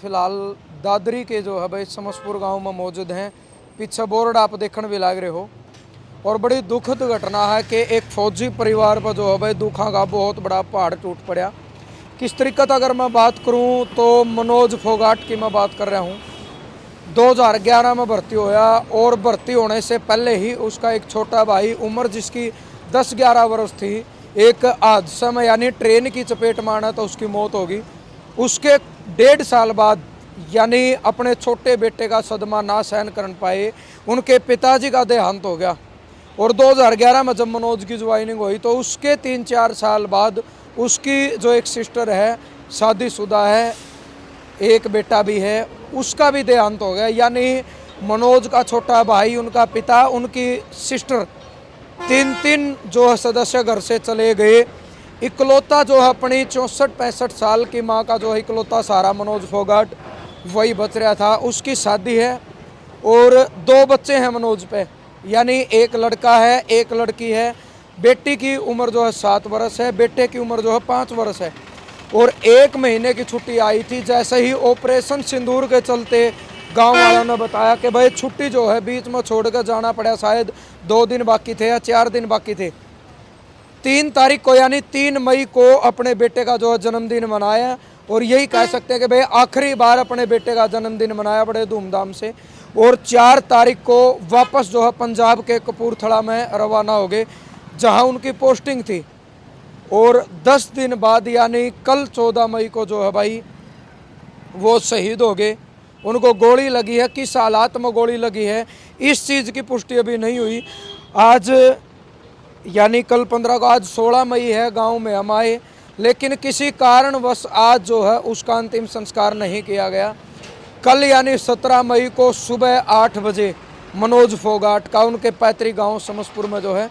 फिलहाल दादरी के जो है भाई समसपुर गांव में मौजूद हैं। पीछे बोर्ड आप देखने भी लाग रहे हो। और बड़ी दुखद घटना है कि एक फौजी परिवार पर जो है भाई दुखा का बहुत बड़ा पहाड़ टूट पड़ा। किस तरीके से अगर मैं बात करूं तो मनोज फोगाट की मैं बात कर रहा हूं। 2011 में भर्ती होया और भर्ती होने से पहले ही उसका एक छोटा भाई उम्र जिसकी 10-11 वर्ष थी, एक हादसा में यानी ट्रेन की चपेट में आना तो उसकी मौत होगी। उसके 1.5 साल बाद यानी अपने छोटे बेटे का सदमा ना सहन कर पाए, उनके पिताजी का देहांत हो गया। और 2011 में जब मनोज की ज्वाइनिंग हुई तो उसके 3-4 साल बाद उसकी जो एक सिस्टर है, शादीशुदा है, एक बेटा भी है, उसका भी देहांत हो गया। यानी मनोज का छोटा भाई, उनका पिता, उनकी सिस्टर, तीन जो सदस्य घर से चले गए। इकलौता जो है अपनी 64-65 साल की माँ का जो है इकलौता सहारा मनोज फोगाट वही बच रहा था। उसकी शादी है और 2 बच्चे हैं मनोज पे, यानी एक लड़का है एक लड़की है। बेटी की उम्र जो है 7 वर्ष है, बेटे की उम्र जो है 5 वर्ष है। और 1 महीने की छुट्टी आई थी। जैसे ही ऑपरेशन सिंदूर के चलते गांव वालों ने बताया कि भाई छुट्टी जो है बीच में छोड़कर जाना पड़ा, शायद 2 दिन बाकी थे या 4 दिन बाकी थे। 3 तारीख को यानी 3 मई को अपने बेटे का जो है जन्मदिन मनाया। और यही कह सकते हैं कि भाई आखिरी बार अपने बेटे का जन्मदिन मनाया बड़े धूमधाम से। और 4 तारीख को वापस जो है पंजाब के कपूरथला में रवाना हो गए, जहां उनकी पोस्टिंग थी। और 10 दिन बाद यानी कल 14 मई को जो है भाई वो शहीद हो गए। उनको गोली लगी है, किस हालात में गोली लगी है इस चीज़ की पुष्टि अभी नहीं हुई। आज यानी कल 15 को, आज 16 मई है, गांव में हम आए, लेकिन किसी कारणवश आज जो है उसका अंतिम संस्कार नहीं किया गया। कल यानी 17 मई को सुबह 8 बजे मनोज फोगाट का उनके पैतृक गांव समसपुर में जो है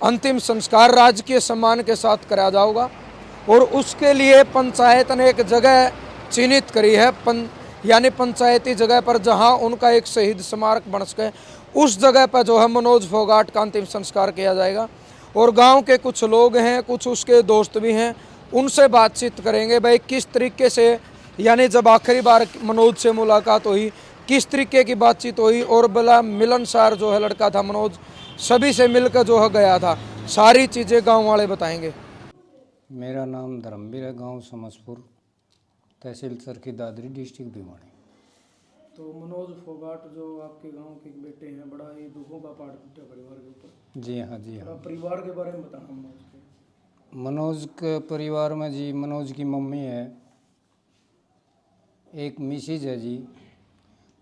अंतिम संस्कार राजकीय सम्मान के साथ कराया जाएगा। और उसके लिए पंचायत ने एक जगह चिन्हित करी है, यानी पंचायती जगह पर जहां उनका एक शहीद स्मारक बन सके, उस जगह पर जो है मनोज फोगाट का अंतिम संस्कार किया जाएगा। और गांव के कुछ लोग हैं, कुछ उसके दोस्त भी हैं, उनसे बातचीत करेंगे भाई किस तरीके से, यानी जब आखिरी बार मनोज से मुलाकात हुई किस तरीके की बातचीत हुई और बड़ा मिलनसार जो है लड़का था मनोज, सभी से मिलकर जो है गया था। सारी चीज़ें गांव वाले बताएंगे। मेरा नाम धर्मवीर है, गांव समसपुर, तहसील सरखी, दादरी, डिस्ट्रिक्ट भिवानी। तो मनोज फोगाट जो आपके गांव के बेटे हैं, बड़ा ही दुखों का पहाड़ टूटा परिवार के ऊपर। जी हाँ, जी हाँ। परिवार के बारे में बताना मनोज के। मनोज के परिवार में जी, मनोज की मम्मी है, एक मिसिज है जी,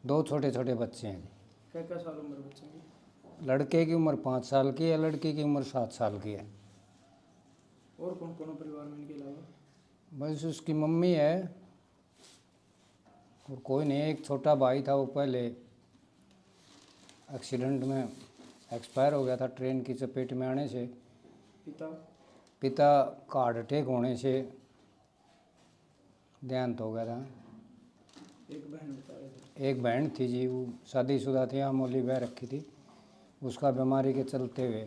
2 छोटे छोटे बच्चे हैं जी। क्या साल उम्र बच्चे की? लड़के की उम्र 5 साल की है, लड़की की उम्र 7 साल की है। और कौन कौन परिवार में इनके अलावा? बस उसकी मम्मी है और कोई नहीं। एक छोटा भाई था, वो पहले एक्सीडेंट में एक्सपायर हो गया था ट्रेन की चपेट में आने से। पिता का हार्ट अटैक होने से देहांत हो गया था। एक बहन थी जी, वो शादीशुदा थी, अमोली बह रखी थी, उसका बीमारी के चलते हुए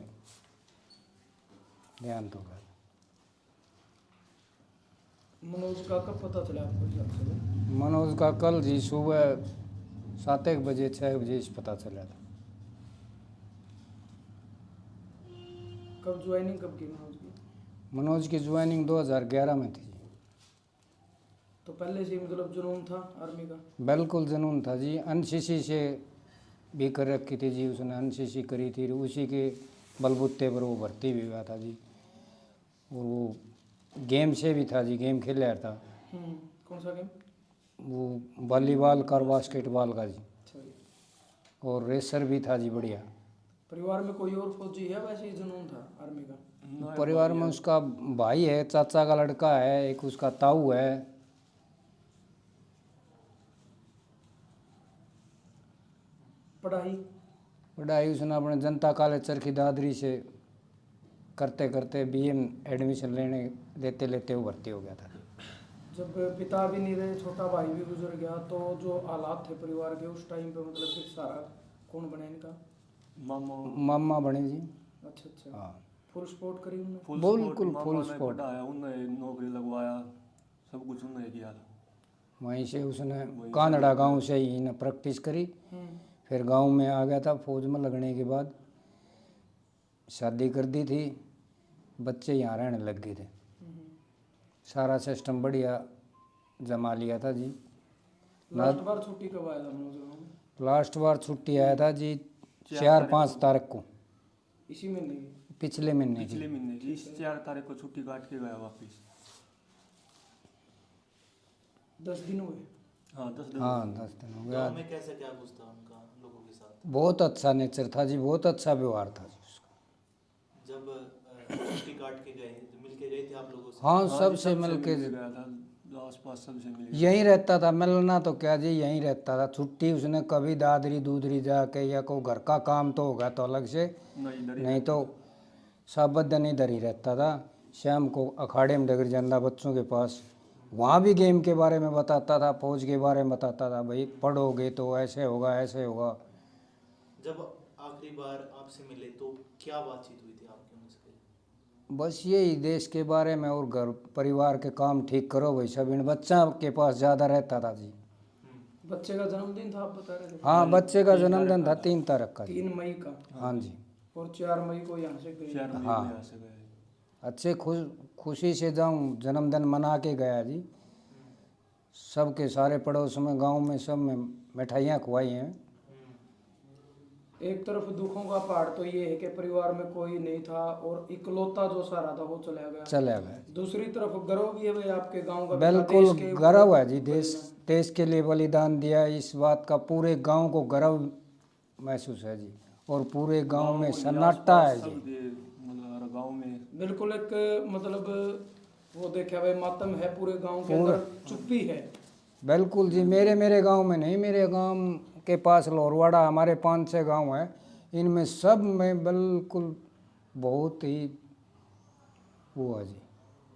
देहांत हो गया। मनोज का कब पता चला आपको? मनोज का कल जी सुबह 7 बजे 6 बजे पता चला था। कब ज्वाइनिंग कब की मनोज की? मनोज की ज्वाइनिंग 2011 में थी। तो पहले से मतलब जुनून था आर्मी का? बिल्कुल जुनून था जी। एनसीसी से भी कर रखी थी जी, उसने एनसीसी करी थी, उसी के बलबूते पर वो भर्ती भी हुआ था जी। और वो गेम से भी था जी, गेम खेल रहा था। कौन सा गेम? वो वॉलीबॉल का और बास्केटबॉल का जी। और रेसर भी था जी, बढ़िया। परिवार में कोई और फौजी है वैसे ही जुनून था आर्मी का? परिवार में उसका भाई है, चाचा का लड़का है, एक उसका ताऊ है। पढ़ाई उसने अपने जनता कॉलेज चरखी दादरी से करते करते बीए एडमिशन लेने लेते लेते वो भर्ती हो गया था। जब पिता भी नहीं रहे, छोटा भाई भी गुजर गया, तो जो हालात थे परिवार के उस टाइम पे, मतलब फिर सारा कौन बने इनका? मामा बने जी। अच्छा। हाँ, फुल सपोर्ट करी बिल्कुल फुल सपोर्ट। उन्हें नौकरी लगवाया, सब कुछ उन्हें किया था। वहीं से उसने कानड़ा गांव से ही ने प्रैक्टिस करी। फिर गांव में आ गया था, फौज में लगने के बाद शादी कर दी थी, बच्चे यहाँ रहने लग गए थे। सारा सिस्टम बढ़िया जमा लिया था जी। लास्ट बार छुट्टी कब आया था मनोज गाँव में? लास्ट बार छुट्टी आया था जी 4-5 तारीख को, इसी महीने की? पिछले महीने की। पिछले महीने की 4 तारीख को छुट्टी काट के गया वापस। 10 दिन हुए? हाँ 10 दिन। हाँ 10 दिन हो गया। गाँव में कैसा क्या कुछ था उनका लोगों के साथ? बहुत अच्छा नेचर था जी, बहुत अच्छा व्यवहार था जी उसका। जब छुट्टी काट के गए तो मिल के गए थे आप लोगों से? हाँ हाँ, सबसे सबसे मिल के गया था, आस-पास सबसे मिल गया। यहीं रहता था, मिलना तो क्या जी यहीं रहता था। छुट्टी उसने कभी दादरी दूदरी जाके या कोई घर का काम तो होगा तो अलग से, नहीं इधर ही नहीं तो सब दिन इधर ही रहता था। शाम को अखाड़े में डगर जाता बच्चों के पास, वहाँ भी गेम के बारे में बताता था, फौज के बारे में बताता था, भाई पढ़ोगे तो ऐसे होगा ऐसे होगा। जब आखिरी बार आपसे मिले तो क्या बातचीत हुई थी आपकी उनसे? बस यही देश के बारे में और घर परिवार के काम ठीक करो भाई सब। इन बच्चा के पास ज़्यादा रहता था जी। बच्चे का जन्मदिन था आप बता रहे थे? हाँ बच्चे का जन्मदिन था 3 तारीख का जी। 3 मई का? हाँ जी। और 4 मई को यहाँ से गए? 4 मई को हाँ। यहाँ से गए। अच्छे खुशी से जाऊँ, जन्मदिन मना के गया जी। सबके सारे पड़ोस में गांव में सब में मिठाइयाँ खुआई हैं। एक तरफ दुखों का पहाड़ तो ये है कि परिवार में कोई नहीं था और इकलौता जो सहारा था वो चला गया। चले गए। दूसरी तरफ गर्व भी है भाई आपके गांव का? बिल्कुल देश के ऊपर गर्व है जी। देश के लिए बलिदान दिया, इस बात का पूरे गांव को गर्व महसूस है जी। और पूरे गांव में सन्नाटा है जी। मतलब गाँव में बिल्कुल एक मतलब वो देखा भाई मातम है पूरे गांव के अंदर, चुप्पी है। बिल्कुल जी। मेरे गांव में नहीं, मेरे गांव के पास लोहरवाड़ा, हमारे 5-6 गांव हैं, इनमें सब में बिल्कुल बहुत ही हुआ जी।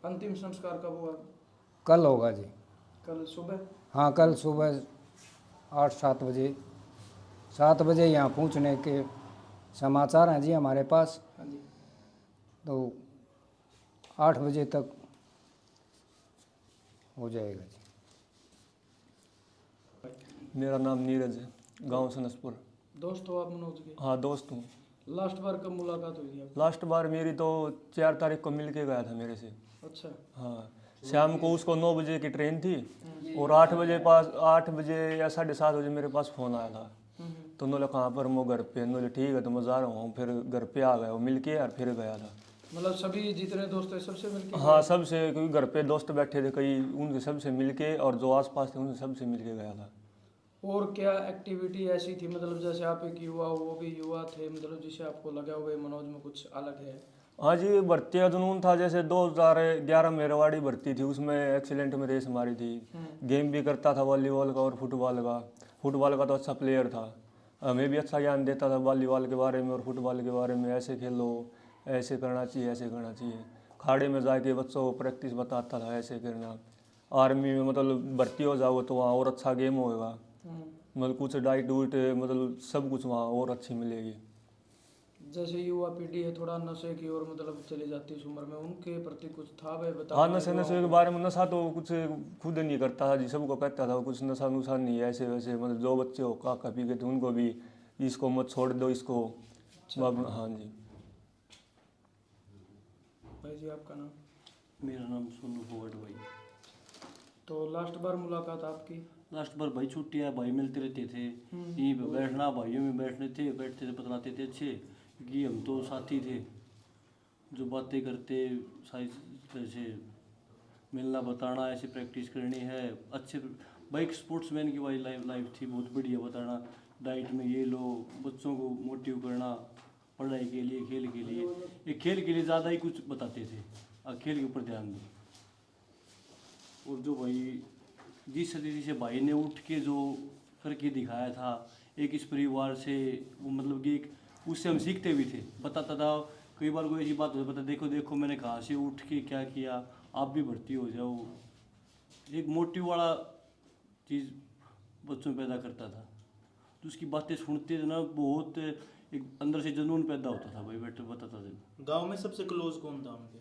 अंतिम संस्कार कब हुआ? कल होगा जी। कल सुबह? हाँ कल सुबह 8-7 बजे, 7 बजे यहाँ पहुँचने के समाचार हैं जी हमारे पास। हाँ जी। तो 8 बजे तक हो जाएगा जी। मेरा नाम नीरज है, गांव सनसपुर। दोस्त हो आप मनोज के? हाँ दोस्त हूँ। लास्ट बार कब मुलाकात हुई थी आपकी? लास्ट बार मेरी तो 4 तारीख को मिल के गया था मेरे से। अच्छा। हाँ शाम को उसको 9 बजे की ट्रेन थी और 8 बजे या 7:30 बजे मेरे पास फ़ोन आया था। तो उन्होंने कहाँ पर? मैं घर पे। उन्होंने ठीक है तो मैं जा रहा हूँ। फिर घर पे आ गया, वो मिल के और फिर गया था। मतलब सभी जितने दोस्त हैं सबसे मिलके? हाँ सबसे, क्योंकि घर पे दोस्त बैठे थे कई, उनसे सबसे मिल के, और जो आसपास थे उनसे सबसे मिल के गया था। और क्या एक्टिविटी ऐसी थी मतलब जैसे आप एक युवा हो वो भी युवा थे, मतलब जिसे आपको लगा हुआ मनोज में कुछ अलग है? हाँ जी, भर्ती का जुनून था। जैसे 2011 में रेवाड़ी भर्ती थी, उसमें एक्सीलेंट में रेस मारी थी। गेम भी करता था वॉलीबॉल का और फुटबॉल का। फुटबॉल का तो अच्छा प्लेयर था, हमें भी अच्छा ज्ञान देता था वॉलीबॉल के बारे में और फुटबॉल के बारे में। ऐसे खेलो, ऐसे करना चाहिए, ऐसे करना चाहिए। खाड़े में जाके बच्चों को प्रैक्टिस बताता था, ऐसे करना। आर्मी में मतलब भर्ती हो जाओ तो वहाँ और अच्छा गेम होएगा, मतलब कुछ डाइट वूट मतलब सब कुछ वहाँ और अच्छी मिलेगी। जैसे युवा पीढ़ी है थोड़ा नशे की ओर मतलब चली जाती है इस उम्र में, उनके प्रति कुछ था भाई बता? हाँ नशे के बारे में, नशा तो कुछ खुद नहीं करता था जी, सबको कहता था कुछ नशा नुशा नहीं है, ऐसे वैसे। मतलब जो बच्चे हो का पी के थे उनको भी इसको मत छोड़ दो इसको। हाँ जी। भाई जी आपका नाम? मेरा नाम सोनू फोगट भाई। तो लास्ट बार मुलाकात आपकी? लास्ट बार भाई छुट्टियाँ भाई मिलते रहते थे, यहीं पे बैठना, भाइयों में बैठते थे बतलाते थे अच्छे, क्योंकि हम तो साथी थे जो बातें करते सारी ऐसे मिलना बताना, ऐसे प्रैक्टिस करनी है अच्छे। भाई एक स्पोर्ट्समैन की भाई लाइफ थी बहुत बढ़िया। बताना डाइट में ये लो, बच्चों को मोटिव करना पढ़ाई के लिए, खेल के लिए। ये खेल के लिए ज़्यादा ही कुछ बताते थे, और खेल के ऊपर ध्यान दो। और जो भाई जिस तरीके से भाई ने उठ के जो करके दिखाया था एक इस परिवार से, वो मतलब कि एक उससे हम सीखते भी थे। बताता था कई बार कोई ऐसी बात हो बता, देखो देखो मैंने कहाँ से उठ के क्या किया, आप भी भर्ती हो जाओ। एक मोटिव वाला चीज़ बच्चों में पैदा करता था। तो उसकी बातें सुनते थे ना, बहुत एक अंदर से जुनून पैदा होता था भाई। बैठे बताता था। गांव में सबसे क्लोज कौन था उनके?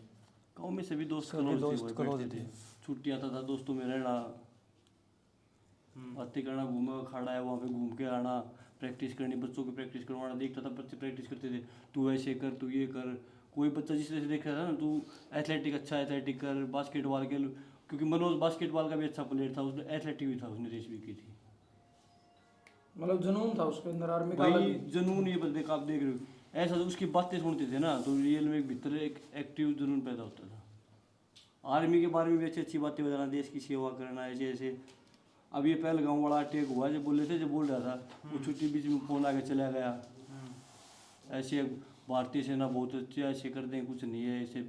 गाँव में सभी दोस्त सभी दोस्त क्लोज थे, क्लोज बैठते थे। थे। छुट्टी आता था दोस्तों में रहना, बातें करना, घूमना, अखाड़ा है वहाँ पे घूम के आना, प्रैक्टिस करनी, बच्चों की प्रैक्टिस करवाना। देखता था बच्चे प्रैक्टिस करते थे, तू ऐसे कर, तू ये कर। कोई बच्चा जिस तरह से देख रहा था ना, तू एथलेटिक अच्छा एथलेटिक कर, बास्केटबॉल के, क्योंकि मनोज बास्केटबॉल का भी अच्छा प्लेयर था, उसने एथलेटिक भी था, उसने रेस भी की थी। मतलब जुनून था उसके अंदर आर्मी का अलग भाई ही। जुनून, ये बंदे का आप देख रहे हो, ऐसा तो उसकी बातें सुनते थे ना तो रियल में एक भीतर एक एक्टिव जुनून पैदा होता था। आर्मी के बारे में भी अच्छी अच्छी बातें बताना, देश की सेवा करना, ऐसे ऐसे। अब ये पहलगाम वाला अटैक हुआ, जो बोले थे, जो बोल रहा था, वो छुट्टी बीच में फोन आके चला गया। ऐसे भारतीय सेना बहुत अच्छी है, ऐसे कर दें, कुछ नहीं है ऐसे।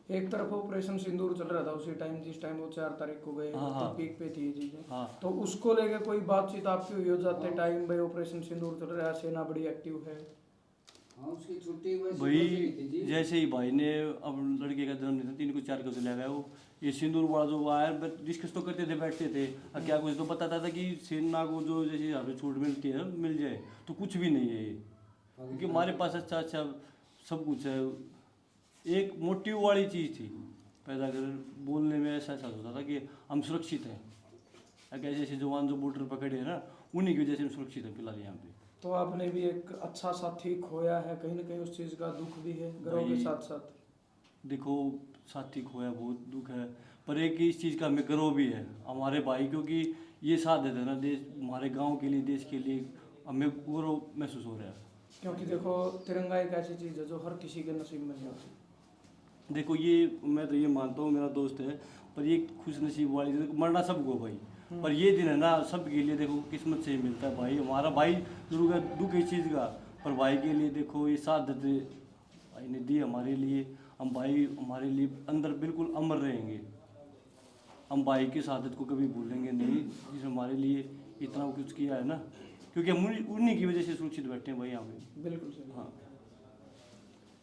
एक तरफ ऑपरेशन सिंदूर चल रहा था उसी टाइम, जिस टाइम वो 4 तारीख को गए, हाँ, मतलब हाँ। पीक पे थी ये चीजें। हाँ। तो उसको लेके कोई बातचीत आपकी हुई हो जाते टाइम, भाई ऑपरेशन सिंदूर चल रहा है, सेना बड़ी एक्टिव है? हाँ, उसकी छुट्टी भाई जैसे ही भाई ने अब लड़के का जन्मदिन था, 3 को 4 को चला गया वो, ये सिंदूर वाला जो आया, डिस्कस तो करते थे, बैठते थे, और क्या कुछ तो बताता था कि सेना को जो जैसे यहाँ पे छूट मिलती है, मिल जाए, तो कुछ भी नहीं है ये, क्योंकि हमारे पास अच्छा अच्छा सब कुछ है। एक मोटिव वाली चीज़ थी पैदा कर, बोलने में ऐसा एहसास होता था कि हम सुरक्षित हैं। ऐसे ऐसे जवान जो बॉर्डर पकड़े हैं ना, उन्हीं की वजह से हम सुरक्षित हैं फिलहाल यहाँ पे। तो आपने भी एक अच्छा साथी खोया है, कहीं ना कहीं उस चीज का दुख भी है गर्व के भाई, साथ साथ। देखो, साथी खोया बहुत दुख है, पर एक इस चीज़ का हमें गर्व भी है हमारे भाई, क्योंकि ये साथ देते हैं ना, देश, हमारे गांव के लिए, देश के लिए, हमें गौरव महसूस हो रहा है। क्योंकि देखो तिरंगा एक ऐसी चीज है जो हर किसी के नसीब में नहीं होती। देखो ये, मैं तो ये मानता हूँ, मेरा दोस्त है, पर ये खुश नसीब वाली, देखो मरना सबको भाई, पर ये दिन है ना सबके लिए, देखो किस्मत से ही मिलता है भाई। हमारा भाई जरूर है, दुख इस चीज़ का, पर भाई के लिए देखो ये साथ देते भाई ने दी हमारे लिए, हम भाई हमारे लिए अंदर बिल्कुल अमर रहेंगे। हम भाई की शहादत को कभी भूलेंगे नहीं, जिसने हमारे लिए इतना कुछ किया है ना, क्योंकि हम उन्हीं की वजह से सुरक्षित बैठे हैं भाई यहाँ पे। बिल्कुल सही। हाँ।